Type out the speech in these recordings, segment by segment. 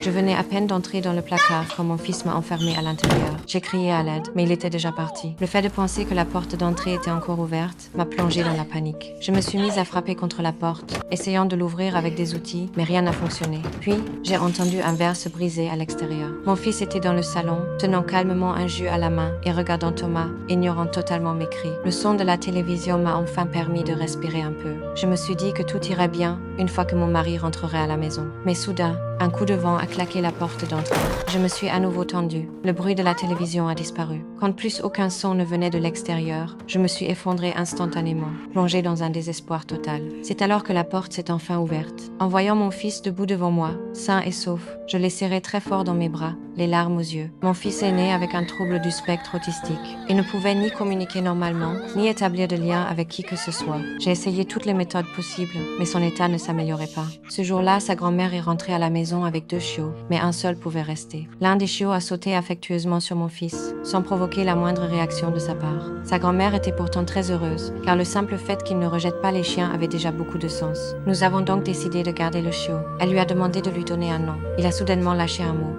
Je venais à peine d'entrer dans le placard quand mon fils m'a enfermée à l'intérieur. J'ai crié à l'aide, mais il était déjà parti. Le fait de penser que la porte d'entrée était encore ouverte m'a plongée dans la panique. Je me suis mise à frapper contre la porte, essayant de l'ouvrir avec des outils, mais rien n'a fonctionné. Puis, j'ai entendu un verre se briser à l'extérieur. Mon fils était dans le salon, tenant calmement un jus à la main et regardant Thomas, ignorant totalement mes cris. Le son de la télévision m'a enfin permis de respirer un peu. Je me suis dit que tout irait bien une fois que mon mari rentrerait à la maison. Mais soudain, un coup de vent a claqué la porte d'entrée. Je me suis à nouveau tendue. Le bruit de la télévision a disparu. Quand plus aucun son ne venait de l'extérieur, je me suis effondrée instantanément, plongée dans un désespoir total. C'est alors que la porte s'est enfin ouverte. En voyant mon fils debout devant moi, sain et sauf, je l'ai serré très fort dans mes bras, les larmes aux yeux. Mon fils est né avec un trouble du spectre autistique et ne pouvait ni communiquer normalement, ni établir de lien avec qui que ce soit. J'ai essayé toutes les méthodes possibles, mais son état ne s'améliorait pas. Ce jour-là, sa grand-mère est rentrée à la maison avec 2 chiots, mais un seul pouvait rester. L'un des chiots a sauté affectueusement sur mon fils, sans provoquer la moindre réaction de sa part. Sa grand-mère était pourtant très heureuse, car le simple fait qu'il ne rejette pas les chiens avait déjà beaucoup de sens. Nous avons donc décidé de garder le chiot. Elle lui a demandé de lui donner un nom. Il a soudainement lâché un mot.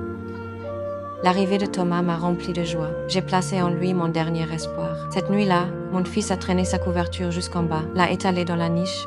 L'arrivée de Thomas m'a rempli de joie. J'ai placé en lui mon dernier espoir. Cette nuit-là, mon fils a traîné sa couverture jusqu'en bas, l'a étalée dans la niche.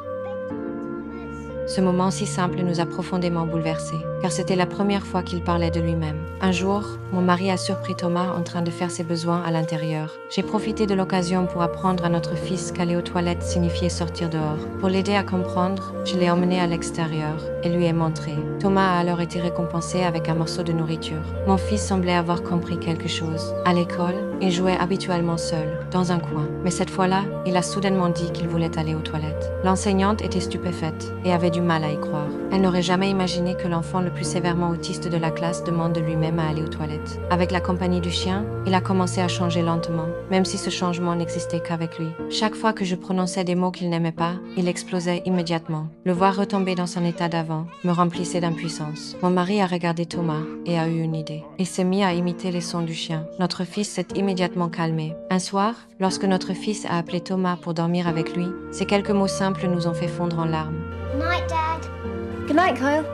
Ce moment si simple nous a profondément bouleversés, car c'était la première fois qu'il parlait de lui-même. Un jour, mon mari a surpris Thomas en train de faire ses besoins à l'intérieur. J'ai profité de l'occasion pour apprendre à notre fils qu'aller aux toilettes signifiait sortir dehors. Pour l'aider à comprendre, je l'ai emmené à l'extérieur et lui ai montré. Thomas a alors été récompensé avec un morceau de nourriture. Mon fils semblait avoir compris quelque chose. À l'école, il jouait habituellement seul, dans un coin. Mais cette fois-là, il a soudainement dit qu'il voulait aller aux toilettes. L'enseignante était stupéfaite et avait du mal à y croire. Elle n'aurait jamais imaginé que l'enfant le plus sévèrement autiste de la classe demande de lui-même à aller aux toilettes. Avec la compagnie du chien, il a commencé à changer lentement, même si ce changement n'existait qu'avec lui. Chaque fois que je prononçais des mots qu'il n'aimait pas, il explosait immédiatement. Le voir retomber dans son état d'avant me remplissait d'impuissance. Mon mari a regardé Thomas et a eu une idée. Il s'est mis à imiter les sons du chien. Notre fils s'est immédiatement calmé. Un soir, lorsque notre fils a appelé Thomas pour dormir avec lui, ces quelques mots simples nous ont fait fondre en larmes. Night, Dad. Good night, Kyle.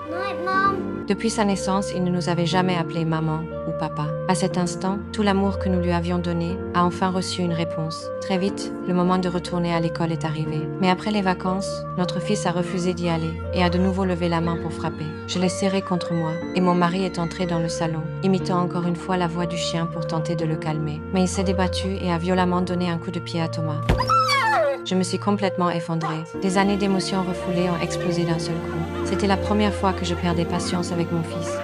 Night, Mom. Depuis sa naissance, il ne nous avait jamais appelés maman ou papa. À cet instant, tout l'amour que nous lui avions donné a enfin reçu une réponse. Très vite, le moment de retourner à l'école est arrivé. Mais après les vacances, notre fils a refusé d'y aller et a de nouveau levé la main pour frapper. Je l'ai serré contre moi et mon mari est entré dans le salon, imitant encore une fois la voix du chien pour tenter de le calmer. Mais il s'est débattu et a violemment donné un coup de pied à Thomas. Je me suis complètement effondrée. Des années d'émotions refoulées ont explosé d'un seul coup. C'était la première fois que je perdais patience avec mon fils.